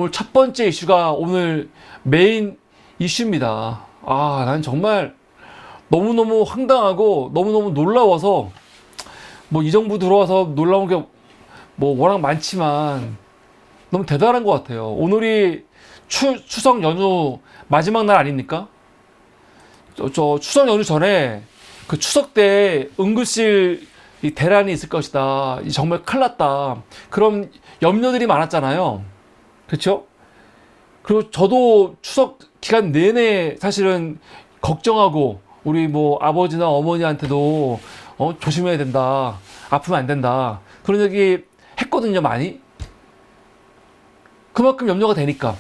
오늘 첫 번째 이슈가 오늘 메인 이슈입니다. 난 정말 너무너무 황당하고 너무너무 놀라워서 뭐 이 정부 들어와서 놀라운 게 뭐 워낙 많지만 너무 대단한 것 같아요. 오늘이 추석 연휴 마지막 날 아닙니까? 저 추석 연휴 전에 그 추석 때 응급실 이 대란이 있을 것이다. 정말 큰일 났다. 그런 염려들이 많았잖아요. 그렇죠? 그리고 저도 추석 기간 내내 사실은 걱정하고 우리 뭐 아버지나 어머니한테도 조심해야 된다. 아프면 안 된다. 그런 얘기 했거든요, 많이. 그만큼 염려가 되니까.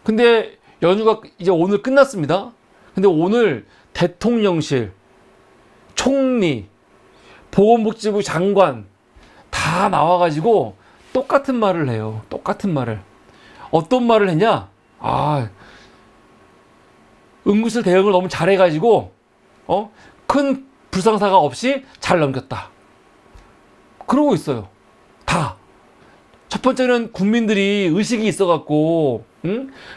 근데 연휴가 이제 오늘 끝났습니다. 근데 오늘 대통령실, 총리, 보건복지부 장관 다 나와가지고 똑같은 말을 해요. 똑같은 말을. 어떤 말을 했냐? 응급실 대응을 너무 잘해가지고 큰 불상사가 없이 잘 넘겼다. 그러고 있어요. 다. 첫 번째는 국민들이 의식이 있어갖고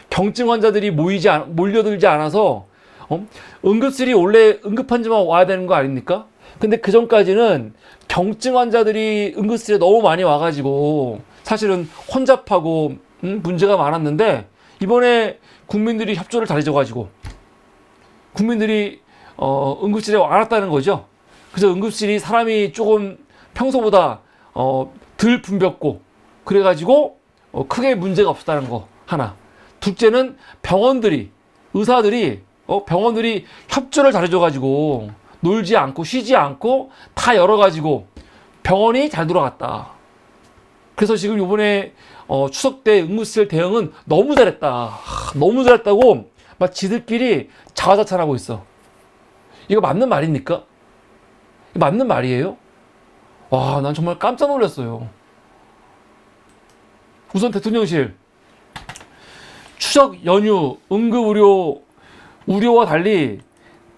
경증 환자들이 몰려들지 않아서 응급실이 원래 응급환자만 와야 되는 거 아닙니까? 근데 그 전까지는 경증 환자들이 응급실에 너무 많이 와가지고 사실은 혼잡하고 문제가 많았는데 이번에 국민들이 협조를 잘해줘가지고 국민들이 응급실에 왔다는 거죠. 그래서 응급실이 사람이 조금 평소보다 덜 붐볐고 그래가지고 크게 문제가 없었다는 거 하나. 둘째는 병원들이 의사들이 병원들이 협조를 잘해줘가지고 놀지 않고 쉬지 않고 다 열어가지고 병원이 잘 돌아갔다. 그래서 지금 이번에 추석 때 응급실 대응은 너무 잘했다. 너무 잘했다고 막 지들끼리 자화자찬하고 있어. 이거 맞는 말입니까? 이거 맞는 말이에요? 와, 난 정말 깜짝 놀랐어요. 우선 대통령실 추석 연휴 응급의료 우려와 달리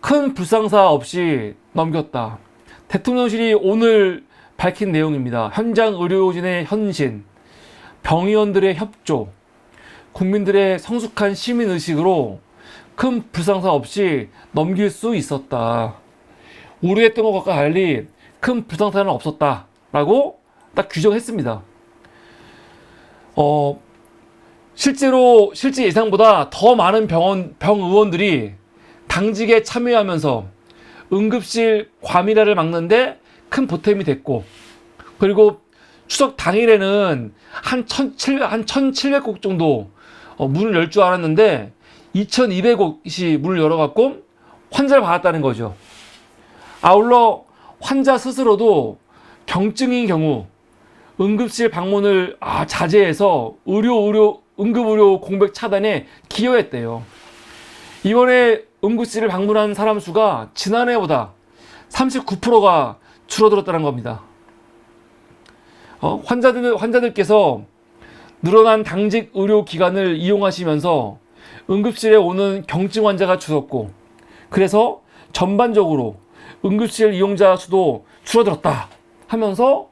큰 불상사 없이 넘겼다. 대통령실이 오늘 밝힌 내용입니다. 현장 의료진의 헌신, 병의원들의 협조, 국민들의 성숙한 시민의식으로 큰 불상사 없이 넘길 수 있었다. 우려했던 것과 달리 큰 불상사는 없었다라고 딱 규정했습니다. 실제 예상보다 더 많은 병의원들이 당직에 참여하면서 응급실 과밀화를 막는데 큰 보탬이 됐고, 그리고 추석 당일에는 한 1,700곳 정도 문을 열 줄 알았는데 2,200곳이 문을 열어갖고 환자를 받았다는 거죠. 아울러 환자 스스로도 경증인 경우 응급실 방문을 자제해서 응급의료 공백 차단에 기여했대요. 이번에 응급실을 방문한 사람 수가 지난해보다 39%가 줄어들었다는 겁니다. 환자들께서 늘어난 당직 의료기관을 이용하시면서 응급실에 오는 경증 환자가 줄었고, 그래서 전반적으로 응급실 이용자 수도 줄어들었다 하면서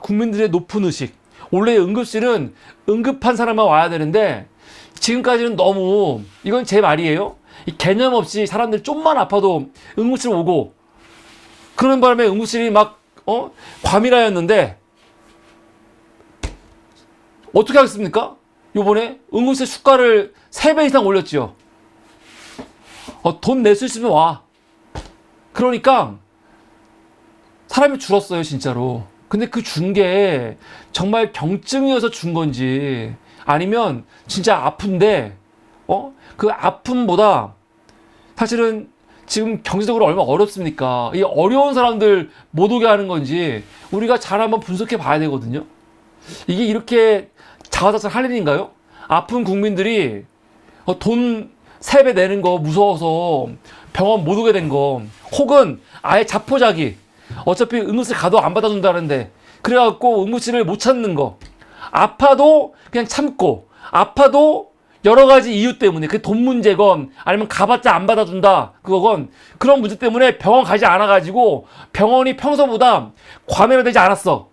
국민들의 높은 의식. 원래 응급실은 응급한 사람만 와야 되는데 지금까지는 너무, 이건 제 말이에요, 이 개념 없이 사람들 좀만 아파도 응급실 오고 그러는 바람에 응급실이 막 과밀하였는데 어떻게 하겠습니까? 요번에 응급실 수가를 3배 이상 올렸죠. 돈 낼 수 있으면 와. 그러니까 사람이 줄었어요, 진짜로. 근데 그 준 게 정말 경증이어서 준 건지 아니면 진짜 아픈데 그 아픔보다 사실은 지금 경제적으로 얼마나 어렵습니까? 이 어려운 사람들 못 오게 하는 건지 우리가 잘 한번 분석해 봐야 되거든요. 이게 이렇게 자화자찬 할 일인가요? 아픈 국민들이 돈 3배 내는 거 무서워서 병원 못 오게 된 거, 혹은 아예 자포자기, 어차피 응급실 가도 안 받아준다는데 그래갖고 응급실을 못 찾는 거, 아파도 그냥 참고, 아파도 여러 가지 이유 때문에, 그 돈 문제건 아니면 가봤자 안 받아준다 그거건, 그런 문제 때문에 병원 가지 않아가지고 병원이 평소보다 과밀화되지 않았어.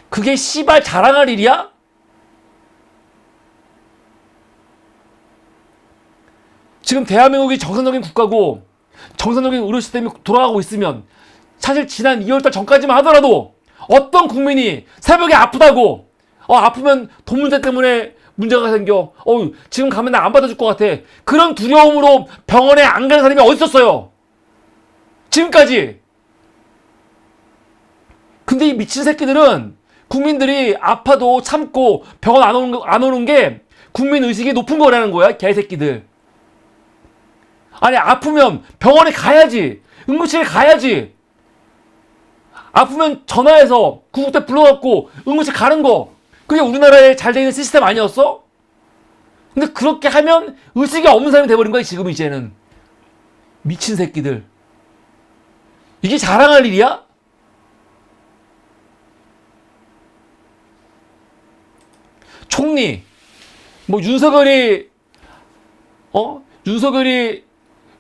그게 씨발 자랑할 일이야? 지금 대한민국이 정상적인 국가고 정상적인 의료 시스템이 돌아가고 있으면 사실 지난 2월달 전까지만 하더라도 어떤 국민이 새벽에 아프다고 아프면 돈 문제 때문에 문제가 생겨 지금 가면 나 안 받아줄 것 같아 그런 두려움으로 병원에 안 가는 사람이 어디 있었어요 지금까지. 근데 이 미친 새끼들은 국민들이 아파도 참고 병원 안 오는 게 국민 의식이 높은 거라는 거야 개새끼들. 아니 아프면 병원에 가야지 응급실에 가야지. 아프면 전화해서 구급대 불러갖고 응급실 가는 거 그게 우리나라에 잘 되어 있는 시스템 아니었어? 근데 그렇게 하면 의식이 없는 사람이 돼버린 거야 지금 이제는. 미친 새끼들. 이게 자랑할 일이야? 총리 뭐 윤석열이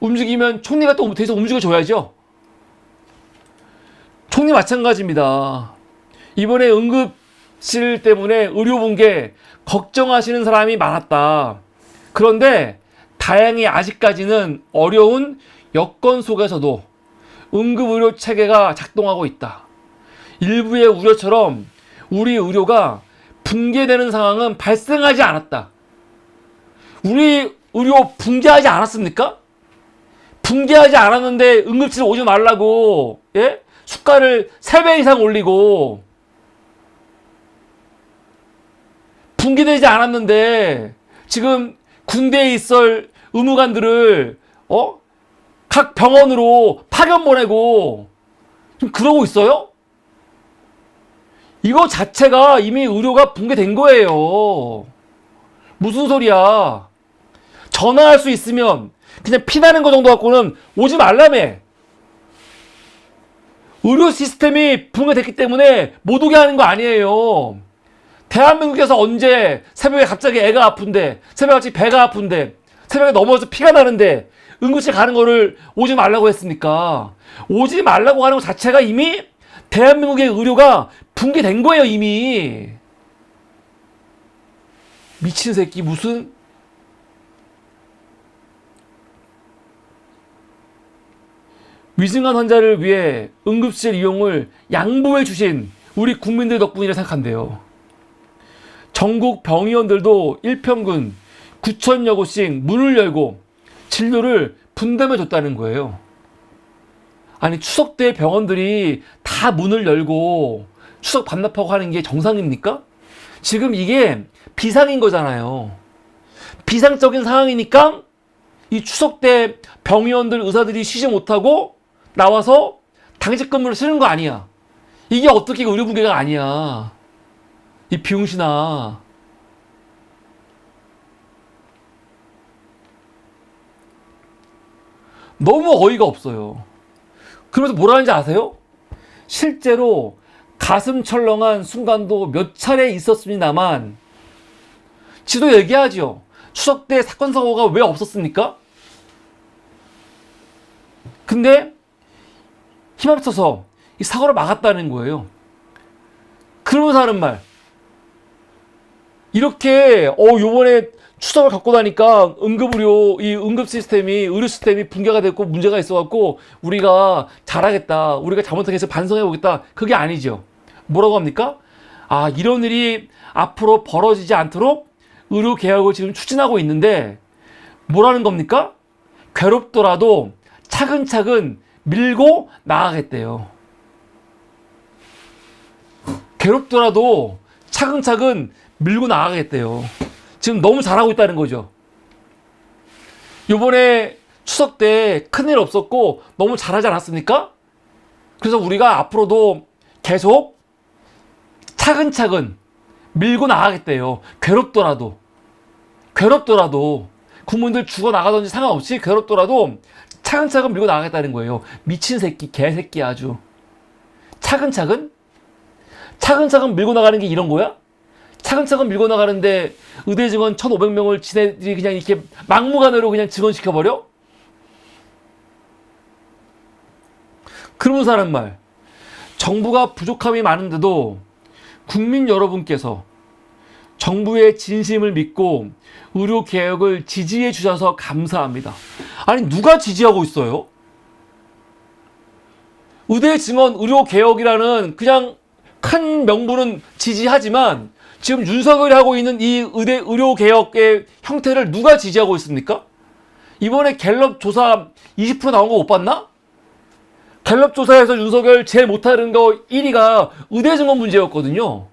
움직이면 총리가 또 대해서 움직여줘야죠. 총리 마찬가지입니다. 이번에 응급실 때문에 의료 붕괴 걱정하시는 사람이 많았다. 그런데 다행히 아직까지는 어려운 여건 속에서도 응급의료 체계가 작동하고 있다. 일부의 우려처럼 우리 의료가 붕괴되는 상황은 발생하지 않았다. 우리 의료 붕괴하지 않았습니까? 붕괴하지 않았는데 응급실 오지 말라고 수가를 3배 이상 올리고 붕괴되지 않았는데 지금 군대에 있을 의무관들을 각 병원으로 파견 보내고 좀 그러고 있어요? 이거 자체가 이미 의료가 붕괴된 거예요. 무슨 소리야. 전화할 수 있으면 그냥 피나는 거 정도 갖고는 오지 말라며. 의료 시스템이 붕괴됐기 때문에 못 오게 하는 거 아니에요. 대한민국에서 언제 새벽에 갑자기 애가 아픈데, 새벽에 갑자기 배가 아픈데, 새벽에 넘어져서 피가 나는데 응급실 가는 거를 오지 말라고 했습니까? 오지 말라고 하는 것 자체가 이미 대한민국의 의료가 붕괴된 거예요 이미. 미친 새끼 무슨. 위중한 환자를 위해 응급실 이용을 양보해 주신 우리 국민들 덕분이라 생각한대요. 전국 병의원들도 일평균 9,000여 곳씩 문을 열고 진료를 분담해 줬다는 거예요. 아니 추석 때 병원들이 다 문을 열고 추석 반납하고 하는 게 정상입니까? 지금 이게 비상인 거잖아요. 비상적인 상황이니까 이 추석 때 병의원들 의사들이 쉬지 못하고 나와서 당직 근무를 쓰는 거 아니야. 이게 어떻게 의료 붕괴가 아니야. 이 비용신아. 너무 어이가 없어요. 그러면서 뭐라 하는지 아세요? 실제로 가슴 철렁한 순간도 몇 차례 있었습니다만 지도 얘기하죠. 추석 때 사건 사고가 왜 없었습니까? 근데 힘합쳐서 이 사고를 막았다는 거예요. 그러면서 하는 말. 이렇게 요번에 추석을 갖고 나니까 이 응급 시스템이 의료 시스템이 붕괴가 됐고 문제가 있어갖고 우리가 잘하겠다. 우리가 잘못한 게 반성해 보겠다. 그게 아니죠. 뭐라고 합니까? 이런 일이 앞으로 벌어지지 않도록 의료 개혁을 지금 추진하고 있는데 뭐라는 겁니까? 괴롭더라도 차근차근 밀고 나가겠대요. 괴롭더라도 차근차근 밀고 나가겠대요. 지금 너무 잘하고 있다는 거죠. 요번에 추석 때 큰일 없었고 너무 잘하지 않았습니까? 그래서 우리가 앞으로도 계속 차근차근 밀고 나가겠대요. 괴롭더라도 국민들 죽어나가든지 상관없이 괴롭더라도 차근차근 밀고 나가겠다는 거예요. 미친 새끼 개새끼 아주. 차근차근 밀고 나가는 게 이런 거야? 차근차근 밀고 나가는데 의대 증원 1,500명을 지네들이 그냥 이렇게 막무가내로 그냥 증원시켜버려? 그러면서 하는 말. 정부가 부족함이 많은데도 국민 여러분께서 정부의 진심을 믿고 의료개혁을 지지해 주셔서 감사합니다. 아니, 누가 지지하고 있어요? 의대 증원 의료개혁이라는 그냥 큰 명분은 지지하지만 지금 윤석열이 하고 있는 이 의대 의료개혁의 형태를 누가 지지하고 있습니까? 이번에 갤럽 조사 20% 나온 거 못 봤나? 갤럽 조사에서 윤석열 제일 못하는 거 1위가 의대 증원 문제였거든요.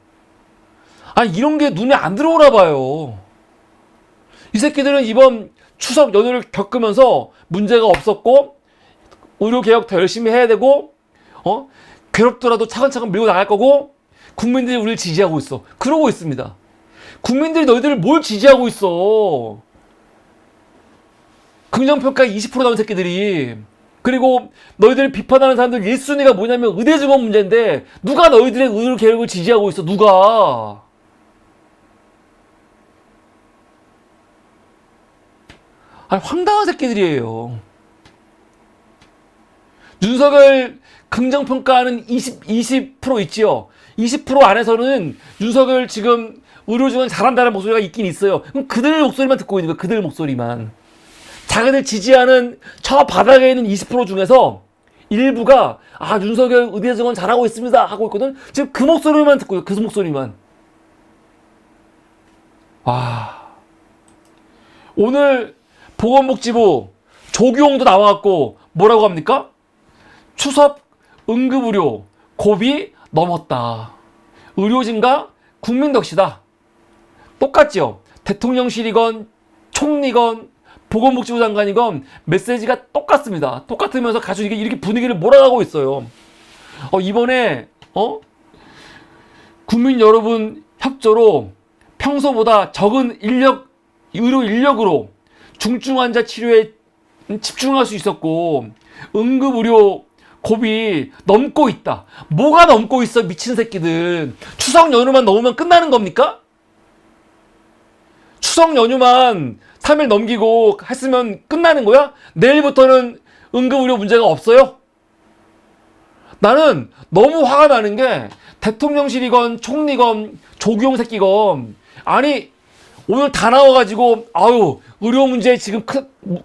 아니, 이런 게 눈에 안 들어오나 봐요. 이 새끼들은 이번 추석 연휴를 겪으면서 문제가 없었고 의료개혁 더 열심히 해야 되고 괴롭더라도 차근차근 밀고 나갈 거고 국민들이 우리를 지지하고 있어. 그러고 있습니다. 국민들이 너희들을 뭘 지지하고 있어. 긍정평가 20% 나온 새끼들이. 그리고 너희들을 비판하는 사람들 1순위가 뭐냐면 의대 증원 문제인데 누가 너희들의 의료개혁을 지지하고 있어. 누가. 아니, 황당한 새끼들이에요. 윤석열 긍정평가하는 20% 있지요. 20% 안에서는 윤석열 지금 의료증원 잘한다는 목소리가 있긴 있어요. 그럼 그들 목소리만 듣고 있는 거예요. 그들 목소리만. 자기들 지지하는 저 바닥에 있는 20% 중에서 일부가 윤석열 의대증원 잘하고 있습니다 하고 있거든. 지금 그 목소리만 듣고 있어요. 그 목소리만. 와. 오늘 보건복지부 조규홍도 나와갖고 뭐라고 합니까? 추석 응급의료 고비 넘었다. 의료진과 국민 덕시다. 똑같죠? 대통령실이건 총리건 보건복지부 장관이건 메시지가 똑같습니다. 똑같으면서 가지고 이렇게 분위기를 몰아가고 있어요. 이번에 국민 여러분 협조로 평소보다 적은 의료 인력으로 중증 환자 치료에 집중할 수 있었고 응급의료 고비 넘고 있다. 뭐가 넘고 있어, 미친 새끼들. 추석 연휴만 넘으면 끝나는 겁니까? 추석 연휴만 3일 넘기고 했으면 끝나는 거야? 내일부터는 응급의료 문제가 없어요? 나는 너무 화가 나는 게 대통령실이건 총리건 조규용 새끼건 아니 오늘 다 나와가지고 의료 문제 지금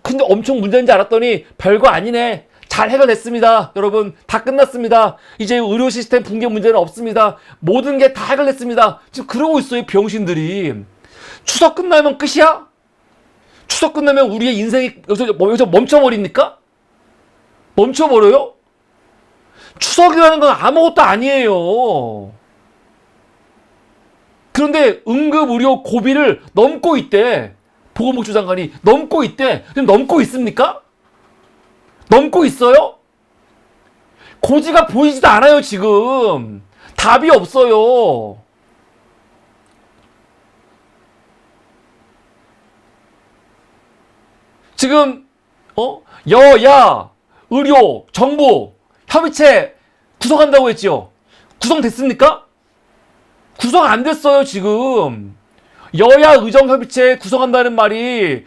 근데 엄청 문제인지 알았더니 별거 아니네. 잘 해결됐습니다. 여러분 다 끝났습니다. 이제 의료 시스템 붕괴 문제는 없습니다. 모든 게 다 해결됐습니다. 지금 그러고 있어요, 병신들이. 추석 끝나면 끝이야? 추석 끝나면 우리의 인생이 여기서 멈춰버립니까? 멈춰버려요? 추석이라는 건 아무것도 아니에요. 그런데 응급의료 고비를 넘고 있대. 보건복지부 장관이 넘고 있대. 지금 넘고 있습니까? 넘고 있어요? 고지가 보이지도 않아요, 지금. 답이 없어요. 지금 여야 의료 정부 협의체 구성한다고 했지요. 구성됐습니까? 구성 안 됐어요, 지금. 여야 의정협의체 구성한다는 말이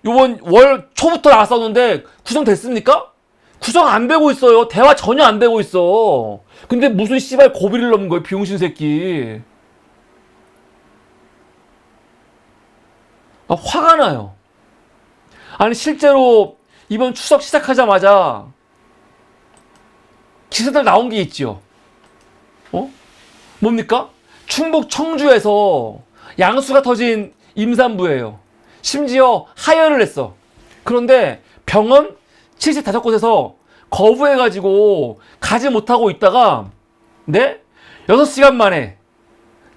요번 월 초부터 나왔었는데 구성됐습니까? 구성 안 되고 있어요. 대화 전혀 안 되고 있어. 근데 무슨 씨발 고비를 넘는 거예요, 비용신 새끼. 화가 나요. 아니 실제로 이번 추석 시작하자마자 기사들 나온 게 있지요. 뭡니까? 충북 청주에서 양수가 터진 임산부예요. 심지어 하혈을 했어. 그런데 병원 75곳에서 거부해가지고 가지 못하고 있다가 6시간 만에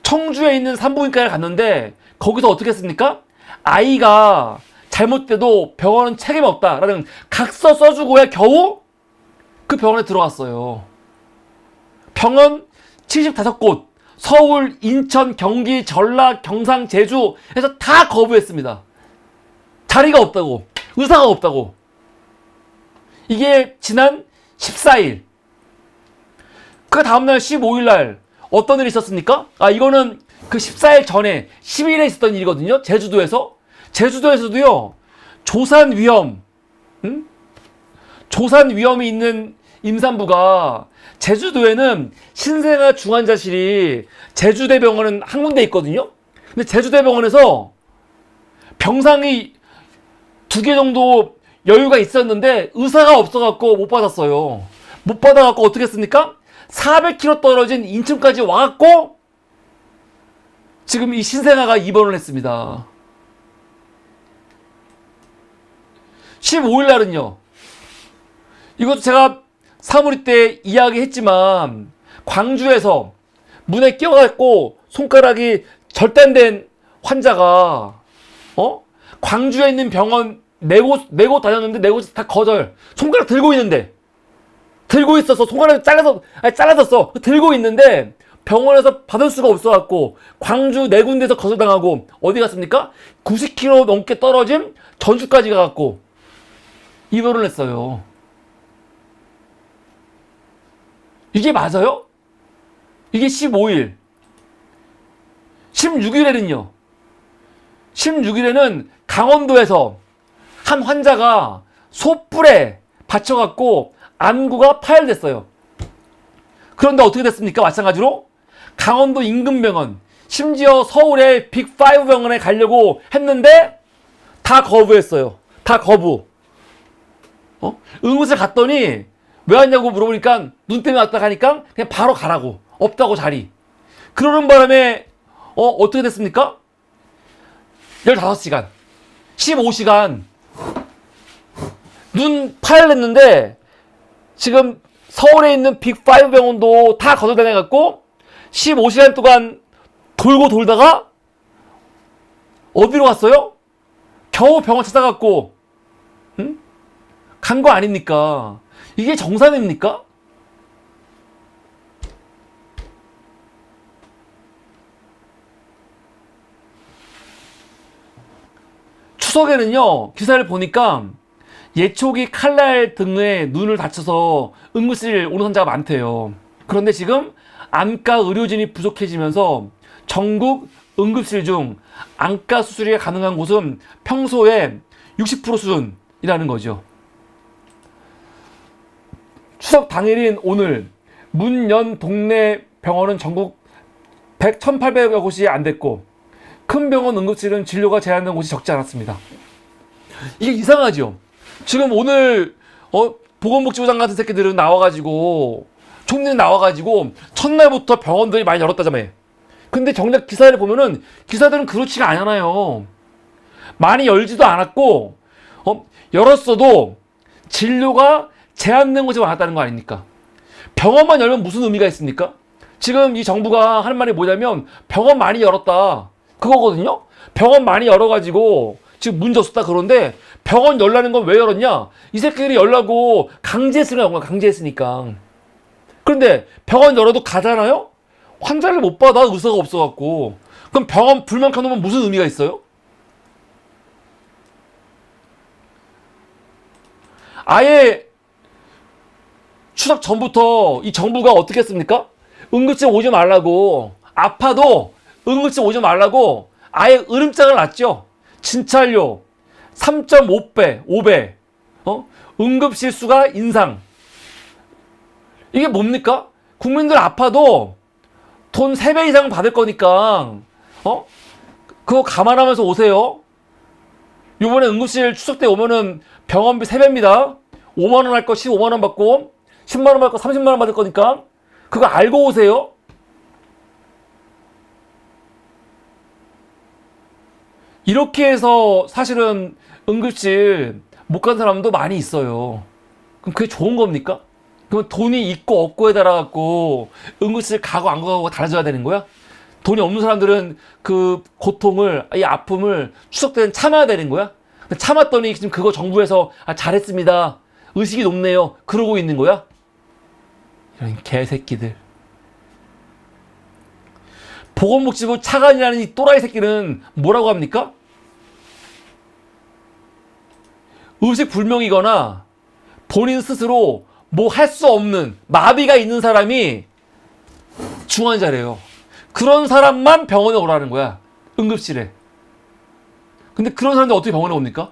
청주에 있는 산부인과에 갔는데 거기서 어떻게 했습니까? 아이가 잘못돼도 병원은 책임이 없다라는 각서 써주고야 겨우 그 병원에 들어갔어요. 병원 75곳 서울, 인천, 경기, 전라, 경상, 제주 해서 다 거부했습니다. 자리가 없다고. 의사가 없다고. 이게 지난 14일. 그 다음날 15일날 어떤 일이 있었습니까? 이거는 그 14일 전에 10일에 있었던 일이거든요. 제주도에서도요. 조산 위험이 있는 임산부가 제주도에는 신생아 중환자실이 제주대병원은 한 군데 있거든요. 근데 제주대병원에서 병상이 2개 정도 여유가 있었는데 의사가 없어갖고 못 받았어요. 못 받아갖고 어떻게 했습니까? 400km 떨어진 인천까지 와갖고 지금 이 신생아가 입원을 했습니다. 15일 날은요. 이것도 제가 사무리 때 이야기했지만 광주에서 문에 끼어갖고 손가락이 절단된 환자가 광주에 있는 병원 네 곳 다녔는데 네 곳 다 거절. 손가락 들고 있는데 들고 있어서 손가락이 잘라졌어. 들고 있는데 병원에서 받을 수가 없어갖고 광주 네 군데에서 거절당하고 어디 갔습니까? 90km 넘게 떨어진 전주까지 가갖고 입원을 했어요. 이게 맞아요? 이게 15일. 16일에는요. 16일에는 강원도에서 한 환자가 소뿔에 받쳐갖고 안구가 파열됐어요. 그런데 어떻게 됐습니까? 마찬가지로 강원도 인근병원, 심지어 서울의 빅5 병원에 가려고 했는데 다 거부했어요. 다 거부. 응급실 갔더니 왜 왔냐고 물어보니까 눈 때문에 왔다 가니까 그냥 바로 가라고. 없다고 자리. 그러는 바람에 어떻게 됐습니까? 15시간 15시간 눈 파열냈는데 지금 서울에 있는 빅5 병원도 다 거절당해갖고 15시간 동안 돌고 돌다가 어디로 갔어요? 겨우 병원 찾아갔고 간 거 아닙니까? 이게 정상입니까? 추석에는요, 기사를 보니까 예초기 칼날 등에 눈을 다쳐서 응급실 오는 환자가 많대요. 그런데 지금 안과 의료진이 부족해지면서 전국 응급실 중 안과 수술이 가능한 곳은 평소에 60% 수준이라는 거죠. 추석 당일인 오늘 문 연 동네 병원은 전국 1,800여 곳이 안 됐고 큰 병원 응급실은 진료가 제한된 곳이 적지 않았습니다. 이게 이상하죠? 지금 오늘 보건복지부 장관 같은 새끼들은 나와가지고 총리는 나와가지고 첫날부터 병원들이 많이 열었다자며. 근데 정작 기사를 보면은 기사들은 그렇지가 않아요. 많이 열지도 않았고 열었어도 진료가 제한된 곳이 많았다는 거 아닙니까? 병원만 열면 무슨 의미가 있습니까? 지금 이 정부가 하는 말이 뭐냐면 병원 많이 열었다 그거거든요. 병원 많이 열어가지고 지금 문제 없었다 그런데 병원 열라는 건 왜 열었냐? 이 새끼들이 열라고 강제했으니까 그런 거야. 강제했으니까. 그런데 병원 열어도 가잖아요? 환자를 못 받아 의사가 없어갖고. 그럼 병원 불만 켜놓으면 무슨 의미가 있어요? 아예 추석 전부터 이 정부가 어떻게 했습니까? 응급실 오지 말라고, 아파도 응급실 오지 말라고 아예 으름장을 놨죠. 진찰료 3.5배, 5배, 응급실 수가 인상. 이게 뭡니까? 국민들 아파도 돈 3배 이상 받을 거니까, 그거 감안하면서 오세요. 요번에 응급실 추석 때 오면은 병원비 3배입니다. 5만원 할 거 15만원 받고, 10만원 받고 30만원 받을 거니까, 그거 알고 오세요. 이렇게 해서 사실은 응급실 못 간 사람도 많이 있어요. 그럼 그게 좋은 겁니까? 그럼 돈이 있고 없고에 따라 갖고 응급실 가고 안 가고 달라져야 되는 거야? 돈이 없는 사람들은 그 고통을, 이 아픔을 추석 때는 참아야 되는 거야? 참았더니 지금 그거 정부에서 잘했습니다. 의식이 높네요. 그러고 있는 거야? 이런 개새끼들. 보건복지부 차관이라는 이 또라이 새끼는 뭐라고 합니까? 의식 불명이거나 본인 스스로 뭐 할 수 없는 마비가 있는 사람이 중환자래요. 그런 사람만 병원에 오라는 거야. 응급실에. 근데 그런 사람들 어떻게 병원에 옵니까?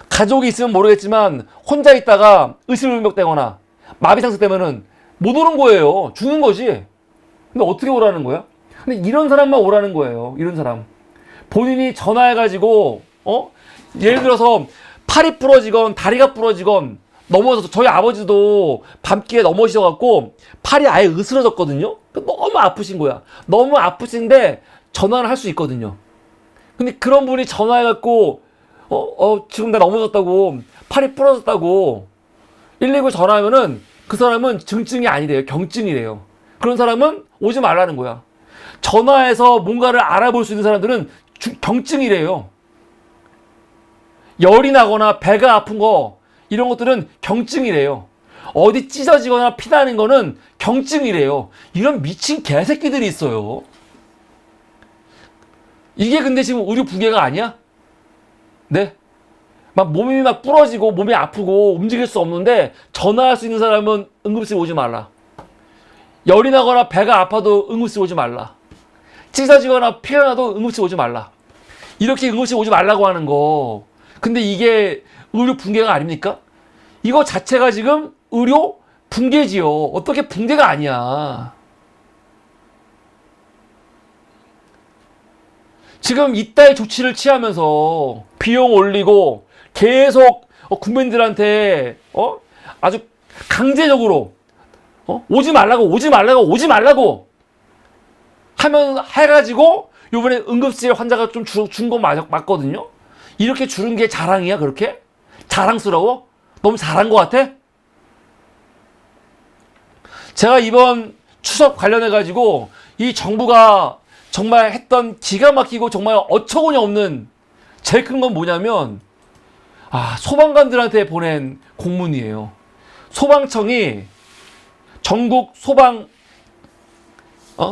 가족이 있으면 모르겠지만 혼자 있다가 의식불명되거나 마비 상태 때문에는 못 오는 거예요. 죽는 거지. 근데 어떻게 오라는 거야? 근데 이런 사람만 오라는 거예요. 이런 사람. 본인이 전화해가지고, 예를 들어서 팔이 부러지건 다리가 부러지건 넘어져서, 저희 아버지도 밤길에 넘어지셔갖고 팔이 아예 으스러졌거든요. 너무 아프신 거야. 너무 아프신데 전화를 할 수 있거든요. 근데 그런 분이 전화해갖고, 지금 나 넘어졌다고, 팔이 부러졌다고 119 전화하면은 그 사람은 증증이 아니래요. 경증이래요. 그런 사람은 오지 말라는 거야. 전화해서 뭔가를 알아볼 수 있는 사람들은 경증이래요. 열이 나거나 배가 아픈 거, 이런 것들은 경증이래요. 어디 찢어지거나 피나는 거는 경증이래요. 이런 미친 개새끼들이 있어요. 이게 근데 지금 의료 붕괴가 아니야? 네? 막 몸이 막 부러지고 몸이 아프고 움직일 수 없는데 전화할 수 있는 사람은 응급실 오지 말라. 열이 나거나 배가 아파도 응급실 오지 말라. 찢어지거나 피가 나도 응급실 오지 말라. 이렇게 응급실 오지 말라고 하는 거. 근데 이게 의료 붕괴가 아닙니까? 이거 자체가 지금 의료 붕괴지요. 어떻게 붕괴가 아니야. 지금 이따의 조치를 취하면서 비용 올리고 계속 국민들한테 아주 강제적으로 오지 말라고 하면 해가지고 요번에 응급실 환자가 좀 준 거 맞거든요. 이렇게 줄은 게 자랑이야? 그렇게? 자랑스러워? 너무 잘한 것 같아? 제가 이번 추석 관련해가지고 이 정부가 정말 했던 기가 막히고 정말 어처구니 없는 제일 큰 건 뭐냐면, 소방관들한테 보낸 공문이에요. 소방청이 전국 소방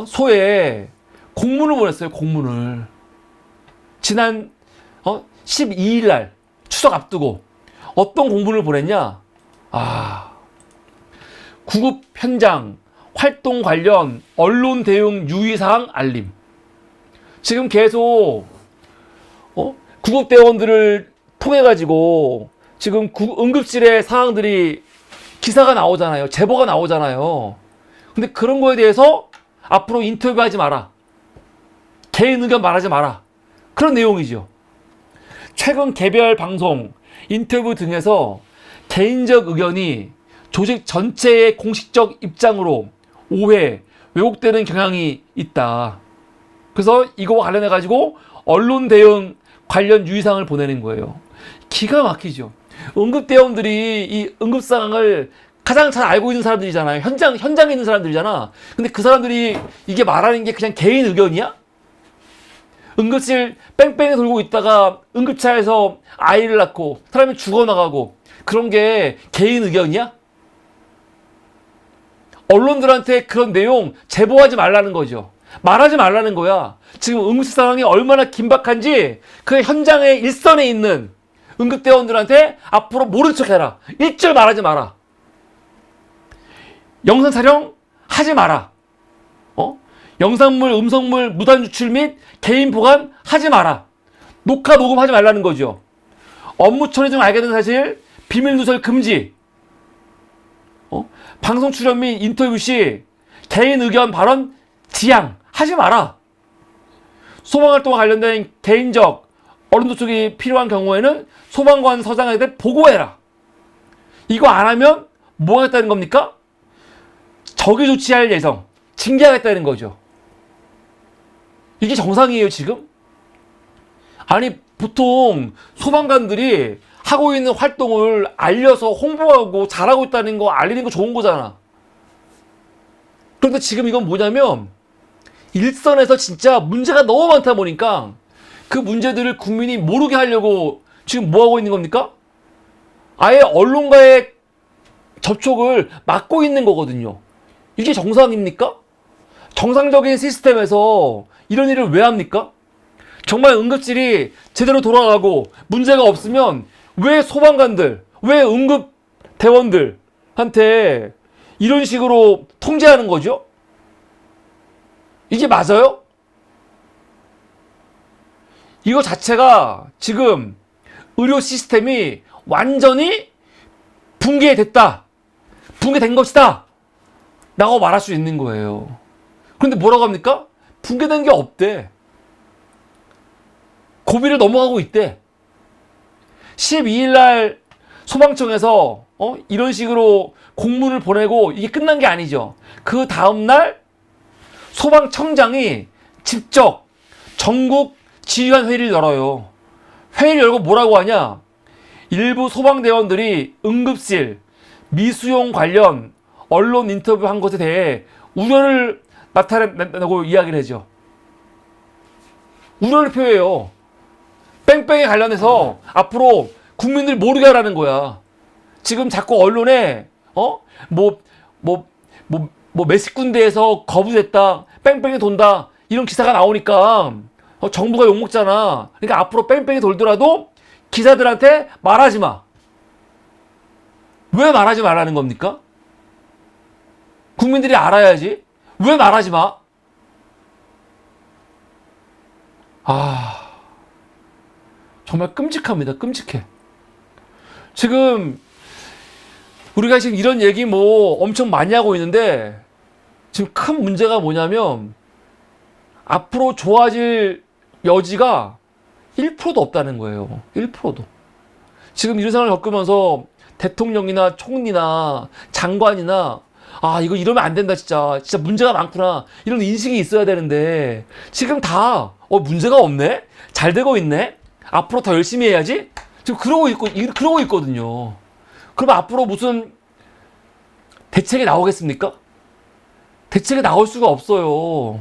소에 공문을 보냈어요. 공문을. 지난 12일 날 추석 앞두고 어떤 공문을 보냈냐? 구급 현장 활동 관련 언론 대응 유의사항 알림. 지금 계속 구급대원들을 통해 가지고 지금 응급실의 상황들이 기사가 나오잖아요. 제보가 나오잖아요. 근데 그런 거에 대해서 앞으로 인터뷰하지 마라. 개인 의견 말하지 마라. 그런 내용이죠. 최근 개별 방송, 인터뷰 등에서 개인적 의견이 조직 전체의 공식적 입장으로 오해, 왜곡되는 경향이 있다. 그래서 이거와 관련해가지고 언론 대응 관련 유의사항을 보내는 거예요. 기가 막히죠. 응급대원들이 이 응급 상황을 가장 잘 알고 있는 사람들이잖아요. 현장에 있는 사람들이잖아. 근데 그 사람들이 이게 말하는 게 그냥 개인 의견이야? 응급실 뺑뺑이 돌고 있다가 응급차에서 아이를 낳고 사람이 죽어나가고 그런 게 개인 의견이야? 언론들한테 그런 내용 제보하지 말라는 거죠. 말하지 말라는 거야. 지금 응급실 상황이 얼마나 긴박한지 그 현장의 일선에 있는 응급대원들한테 앞으로 모른 척 해라. 일절 말하지 마라. 영상 촬영 하지 마라. 영상물, 음성물, 무단 유출 및 개인 보관 하지 마라. 녹화, 녹음하지 말라는 거죠. 업무 처리 중 알게 된 사실, 비밀 누설 금지. 방송 출연 및 인터뷰 시 개인 의견 발언 지양 하지 마라. 소방활동과 관련된 개인적 언론 도축이 필요한 경우에는 소방관 서장한테 보고해라. 이거 안 하면 뭐 하겠다는 겁니까? 적이 조치할 예정, 징계하겠다는 거죠. 이게 정상이에요, 지금? 아니, 보통 소방관들이 하고 있는 활동을 알려서 홍보하고 잘하고 있다는 거 알리는 거 좋은 거잖아. 그런데 지금 이건 뭐냐면 일선에서 진짜 문제가 너무 많다 보니까 그 문제들을 국민이 모르게 하려고 지금 뭐 하고 있는 겁니까? 아예 언론과의 접촉을 막고 있는 거거든요. 이게 정상입니까? 정상적인 시스템에서 이런 일을 왜 합니까? 정말 응급실이 제대로 돌아가고 문제가 없으면 왜 소방관들, 왜 응급대원들한테 이런 식으로 통제하는 거죠? 이게 맞아요? 이거 자체가 지금 의료 시스템이 완전히 붕괴됐다. 붕괴된 것이다. 라고 말할 수 있는 거예요. 그런데 뭐라고 합니까? 붕괴된 게 없대. 고비를 넘어가고 있대. 12일 날 소방청에서 이런 식으로 공문을 보내고 이게 끝난 게 아니죠. 그 다음날 소방청장이 직접 전국 지휘관 회의를 열어요. 회의를 열고 뭐라고 하냐? 일부 소방대원들이 응급실, 미수용 관련 언론 인터뷰한 것에 대해 우려를 나타내고 이야기를 하죠. 우려를 표해요. 뺑뺑에 관련해서 앞으로 국민들이 모르게 하라는 거야. 지금 자꾸 언론에 몇십 군데에서 거부됐다, 뺑뺑이 돈다 이런 기사가 나오니까 정부가 욕먹잖아. 그러니까 앞으로 뺑뺑이 돌더라도 기자들한테 말하지 마. 왜 말하지 말라는 겁니까? 국민들이 알아야지. 왜 말하지 마? 정말 끔찍합니다. 끔찍해. 지금 우리가 지금 이런 얘기 엄청 많이 하고 있는데 지금 큰 문제가 뭐냐면 앞으로 좋아질 여지가 1%도 없다는 거예요. 1%도. 지금 이런 상황을 겪으면서 대통령이나 총리나 장관이나 이거 이러면 안 된다 진짜 문제가 많구나 이런 인식이 있어야 되는데 지금 다 문제가 없네? 잘 되고 있네? 앞으로 더 열심히 해야지? 지금 그러고 있거든요. 그럼 앞으로 무슨 대책이 나오겠습니까? 대책이 나올 수가 없어요.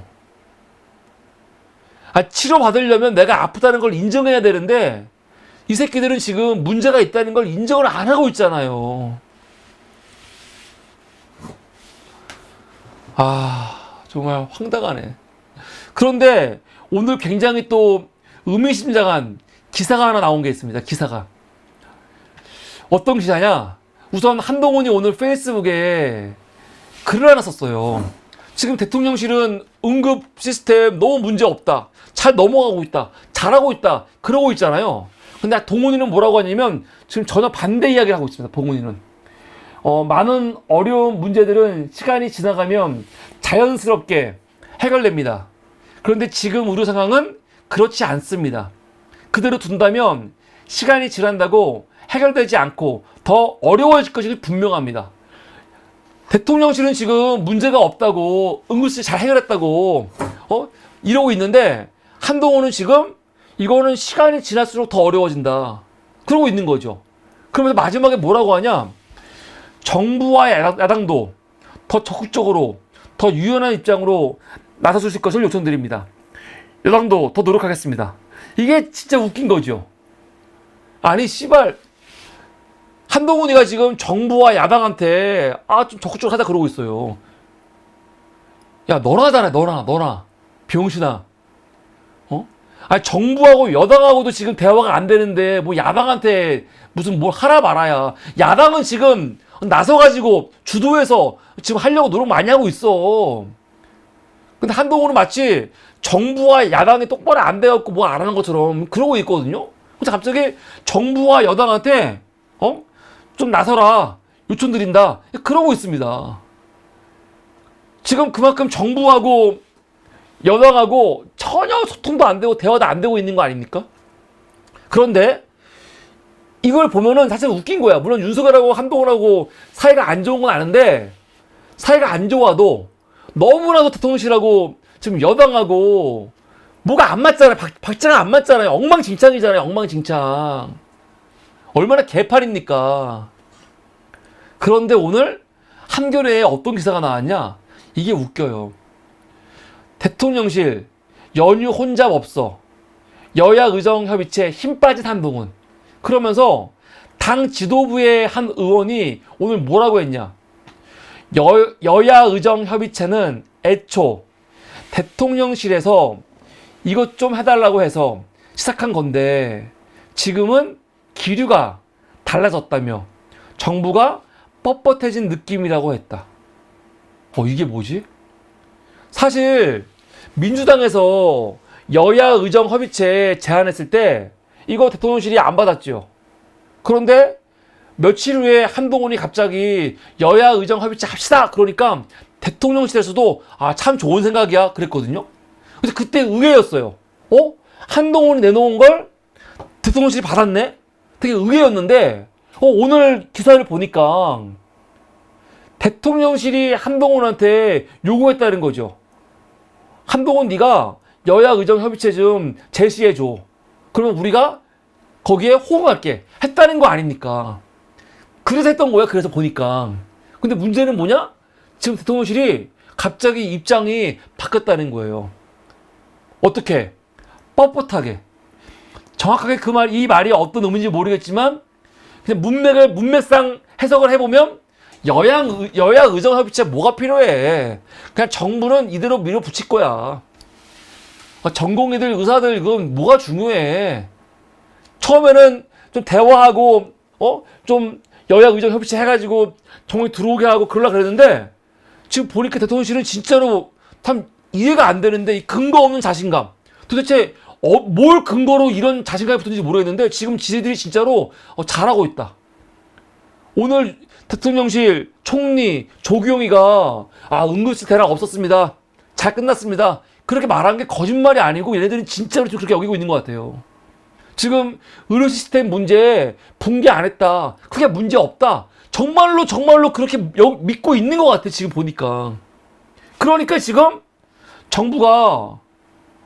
치료받으려면 내가 아프다는 걸 인정해야 되는데 이 새끼들은 지금 문제가 있다는 걸 인정을 안 하고 있잖아요. 정말 황당하네. 그런데 오늘 굉장히 또 의미심장한 기사가 하나 나온 게 있습니다. 기사가. 어떤 기사냐? 우선 한동훈이 오늘 페이스북에 글을 하나 썼어요. 지금 대통령실은 응급 시스템 너무 문제 없다. 잘 넘어가고 있다. 잘하고 있다. 그러고 있잖아요. 근데 동훈이는 뭐라고 하냐면 지금 전혀 반대 이야기를 하고 있습니다. 동훈이는. 많은 어려운 문제들은 시간이 지나가면 자연스럽게 해결됩니다. 그런데 지금 우리 상황은 그렇지 않습니다. 그대로 둔다면 시간이 지난다고 해결되지 않고 더 어려워질 것이 분명합니다. 대통령실은 지금 문제가 없다고 응급실 잘 해결했다고 이러고 있는데 한동훈은 지금 이거는 시간이 지날수록 더 어려워진다. 그러고 있는 거죠. 그러면서 마지막에 뭐라고 하냐? 정부와 야당도 더 적극적으로 더 유연한 입장으로 나서주실 것을 요청드립니다. 여당도 더 노력하겠습니다. 이게 진짜 웃긴 거죠. 아니 씨발 한동훈이가 지금 정부와 야당한테 좀 적극적으로 하자 그러고 있어요. 야 너나 하잖아. 너나 병신아. 정부하고 여당하고도 지금 대화가 안 되는데 뭐 야당한테 무슨 뭘 하라 말아야. 야당은 지금 나서가지고 주도해서 지금 하려고 노력 많이 하고 있어. 근데 한동훈은 마치 정부와 야당이 똑바로 안 돼갖고 뭐 안 하는 것처럼 그러고 있거든요. 그래서 갑자기 정부와 여당한테 좀 나서라 요청드린다 그러고 있습니다. 지금 그만큼 정부하고 여당하고 전혀 소통도 안 되고 대화도 안 되고 있는 거 아닙니까? 그런데 이걸 보면은 사실 웃긴 거야. 물론 윤석열하고 한동훈하고 사이가 안 좋은 건 아는데 사이가 안 좋아도 너무나도 대통령실하고 지금 여당하고 뭐가 안 맞잖아요. 박자가 안 맞잖아요. 엉망진창이잖아요. 엉망진창. 얼마나 개판입니까? 그런데 오늘 한겨레에 어떤 기사가 나왔냐? 이게 웃겨요. 대통령실 연휴 혼잡 없어. 여야 의정협의체 힘 빠진 한동훈. 그러면서 당 지도부의 한 의원이 오늘 뭐라고 했냐? 여야 의정협의체는 애초 대통령실에서 이것 좀 해달라고 해서 시작한 건데 지금은 기류가 달라졌다며 정부가 뻣뻣해진 느낌이라고 했다. 이게 뭐지? 사실 민주당에서 여야 의정 협의체 제안했을 때 이거 대통령실이 안 받았죠. 그런데 며칠 후에 한동훈이 갑자기 여야 의정 협의체 합시다 그러니까 대통령실에서도 참 좋은 생각이야 그랬거든요. 근데 그때 의외였어요. 한동훈이 내놓은 걸 대통령실이 받았네? 되게 의외였는데, 오늘 기사를 보니까 대통령실이 한동훈한테 요구했다는 거죠. 한동훈 네가 여야 의정 협의체 좀 제시해줘. 그러면 우리가 거기에 호응할게. 했다는 거 아닙니까? 그래서 했던 거야. 그래서 보니까. 근데 문제는 뭐냐? 지금 대통령실이 갑자기 입장이 바뀌었다는 거예요. 어떻게? 뻣뻣하게. 정확하게 이 말이 어떤 의미인지 모르겠지만, 그냥 문맥상 해석을 해보면, 여야 의정협의체 뭐가 필요해. 그냥 정부는 이대로 밀어붙일 거야. 전공의들, 의사들, 그건 뭐가 중요해. 처음에는 좀 대화하고, 좀 여야 의정협의체 해가지고 정권이 들어오게 하고 그러려고 그랬는데, 지금 보니까 대통령실은 진짜로 참 이해가 안 되는데, 이 근거 없는 자신감. 도대체 뭘 근거로 이런 자신감이 붙은지 모르겠는데, 지금 지들이 진짜로 잘하고 있다. 오늘 대통령실 총리 조규용이가 응급실 대란 없었습니다. 잘 끝났습니다. 그렇게 말한 게 거짓말이 아니고 얘네들은 진짜로 좀 그렇게 여기고 있는 것 같아요. 지금 의료 시스템 문제 붕괴 안 했다. 그게 문제 없다. 정말로 그렇게 믿고 있는 것 같아. 지금 보니까. 그러니까 지금 정부가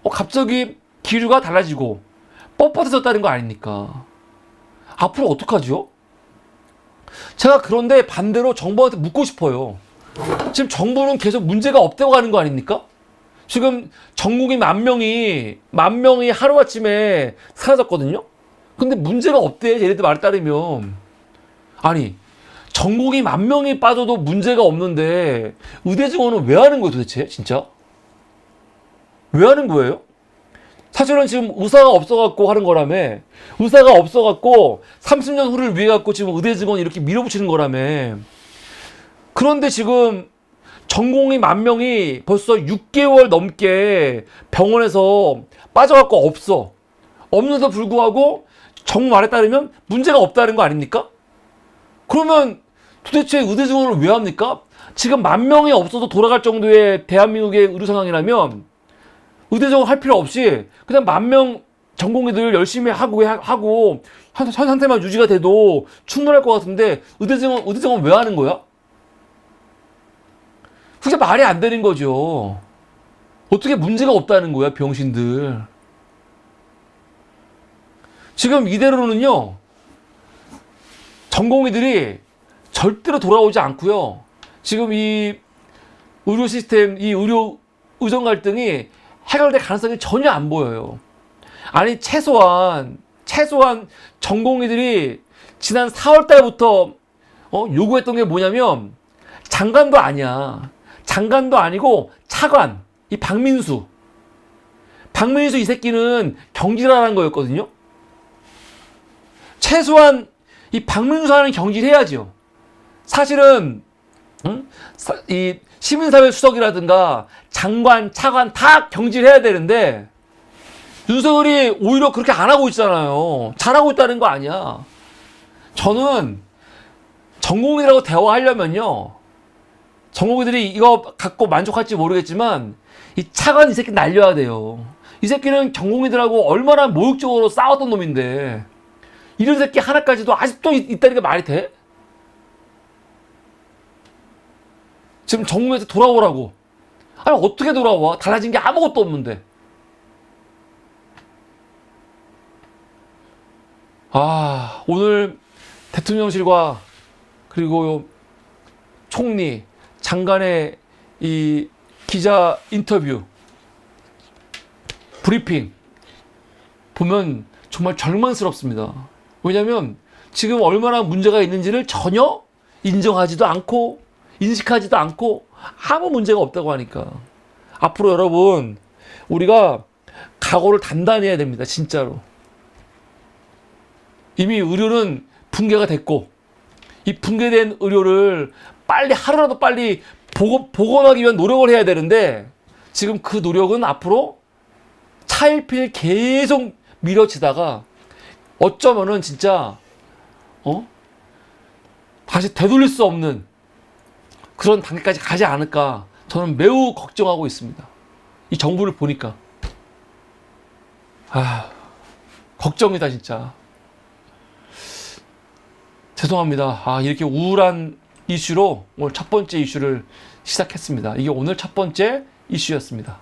갑자기 기류가 달라지고 뻣뻣해졌다는 거 아닙니까? 앞으로 어떡하죠? 제가 그런데 반대로 정부한테 묻고 싶어요. 지금 정부는 계속 문제가 없다고 하는 거 아닙니까? 지금 전국인 만 명이 하루아침에 사라졌거든요? 근데 문제가 없대, 얘네들 말에 따르면. 아니, 전국인 만 명이 빠져도 문제가 없는데 의대 증원은 왜 하는 거예요, 도대체? 진짜? 왜 하는 거예요? 사실은 지금 의사가 없어갖고 하는 거라며. 의사가 없어갖고 30년 후를 위해갖고 지금 의대 증원 이렇게 밀어붙이는 거라며. 그런데 지금 전공의 만 명이 벌써 6개월 넘게 병원에서 빠져갖고 없어. 없는데도 불구하고 정부 말에 따르면 문제가 없다는 거 아닙니까? 그러면 도대체 의대 증원을 왜 합니까? 지금 만 명이 없어도 돌아갈 정도의 대한민국의 의료 상황이라면 의대 증원 할 필요 없이 그냥 만 명 전공의들 열심히 하고 현 상태만 유지가 돼도 충분할 것 같은데 의대 증원 왜 하는 거야? 그게 말이 안 되는 거죠. 어떻게 문제가 없다는 거야, 병신들. 지금 이대로는요, 전공의들이 절대로 돌아오지 않고요. 지금 이 의료 시스템, 이 의정 갈등이 해결될 가능성이 전혀 안 보여요. 아니, 최소한 전공의들이 지난 4월 달부터 요구했던 게 뭐냐면 장관도 아니야. 장관도 아니고 차관, 이 박민수 이 새끼는 경질하라는 거였거든요. 최소한 이 박민수 하는 경질해야죠. 사실은 이 시민사회 수석이라든가 장관, 차관 다 경질해야 되는데 윤석열이 오히려 그렇게 안 하고 있잖아요. 잘하고 있다는 거 아니야. 저는 전공의라고 대화하려면요, 전공의들이 이거 갖고 만족할지 모르겠지만 이 차관 이 새끼 날려야 돼요. 이 새끼는 전공의들하고 얼마나 모욕적으로 싸웠던 놈인데 이런 새끼 하나까지도 아직도 있다는 게 말이 돼? 지금 전공의한테 돌아오라고. 아니, 어떻게 돌아와? 달라진 게 아무것도 없는데. 오늘 대통령실과 그리고 총리, 장관의 이 기자 인터뷰, 브리핑 보면 정말 절망스럽습니다. 왜냐면 지금 얼마나 문제가 있는지를 전혀 인정하지도 않고 인식하지도 않고 아무 문제가 없다고 하니까. 앞으로 여러분, 우리가 각오를 단단히 해야 됩니다. 진짜로. 이미 의료는 붕괴가 됐고 이 붕괴된 의료를 빨리 하루라도 빨리 복원하기 위한 노력을 해야 되는데 지금 그 노력은 앞으로 차일피일 계속 미뤄지다가 어쩌면은 진짜 다시 되돌릴 수 없는 그런 단계까지 가지 않을까 저는 매우 걱정하고 있습니다. 이 정부를 보니까. 걱정이다 진짜. 죄송합니다. 이렇게 우울한 이슈로 오늘 첫 번째 이슈를 시작했습니다. 이게 오늘 첫 번째 이슈였습니다.